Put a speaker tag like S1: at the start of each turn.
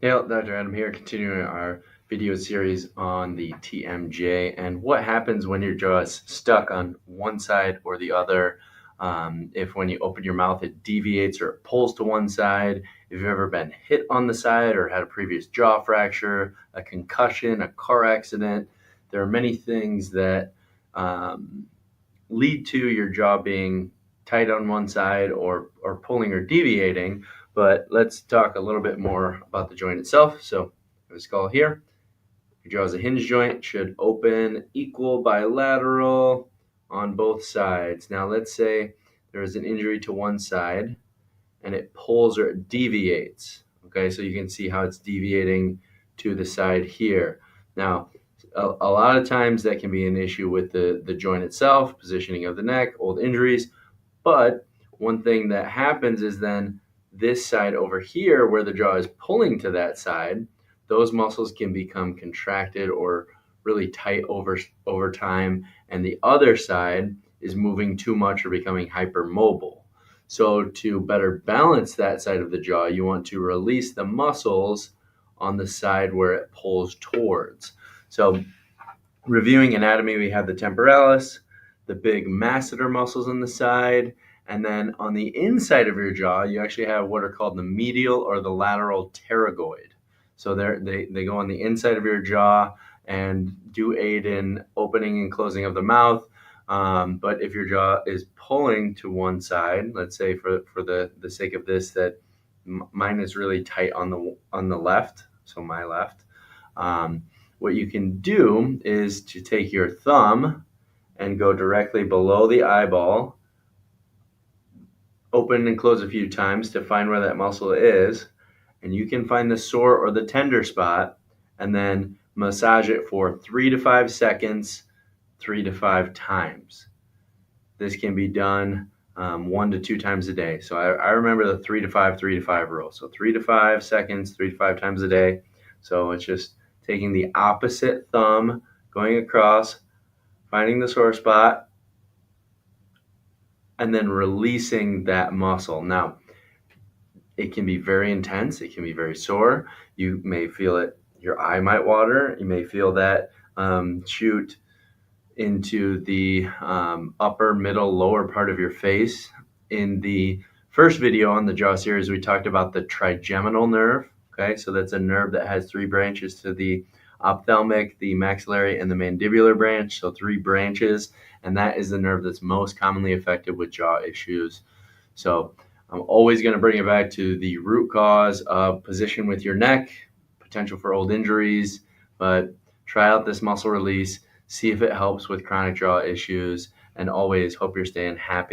S1: Hey, Dr. Adam here, continuing our video series on the TMJ and what happens when your jaw is stuck on one side or the other. If when you open your mouth it deviates or it pulls to one side, if you've ever been hit on the side or had a previous jaw fracture, a concussion, a car accident, there are many things that lead to your jaw being tight on one side or pulling or deviating. But let's talk a little bit more about the joint itself. So the skull here, your jaw is a hinge joint, should open equal bilateral on both sides. Now let's say there is an injury to one side and it pulls or it deviates. Okay, so you can see how it's deviating to the side here. Now, a lot of times that can be an issue with the joint itself, positioning of the neck, old injuries. But one thing that happens is then this side over here where the jaw is pulling to that side, those muscles can become contracted or really tight over time, and the other side is moving too much or becoming hypermobile. So to better balance that side of the jaw, you want to release the muscles on the side where it pulls towards. So reviewing anatomy, we have the temporalis, the big masseter muscles on the side, and then on the inside of your jaw, you actually have what are called the medial or the lateral pterygoid. So they go on the inside of your jaw and do aid in opening and closing of the mouth. But if your jaw is pulling to one side, let's say for the sake of this, that mine is really tight on the left, so my left. What you can do is to take your thumb and go directly below the eyeball, open and close a few times to find where that muscle is, and you can find the sore or the tender spot and then massage it for 3 to 5 seconds, 3 to 5 times. This can be done 1 to 2 times a day. So I remember the 3 to 5 rule. So 3 to 5 seconds, 3 to 5 times a day. So it's just taking the opposite thumb, going across, finding the sore spot, and then releasing that muscle. Now, it can be very intense. It can be very sore. You may feel it. Your eye might water. You may feel that shoot into the upper, middle, lower part of your face. In the first video on the jaw series, we talked about the trigeminal nerve. Okay, so that's a nerve that has 3 branches to the ophthalmic, the maxillary, and the mandibular branch. So 3 branches, and that is the nerve that's most commonly affected with jaw issues. So I'm always going to bring it back to the root cause of position with your neck, potential for old injuries, but try out this muscle release, see if it helps with chronic jaw issues, and always hope you're staying happy.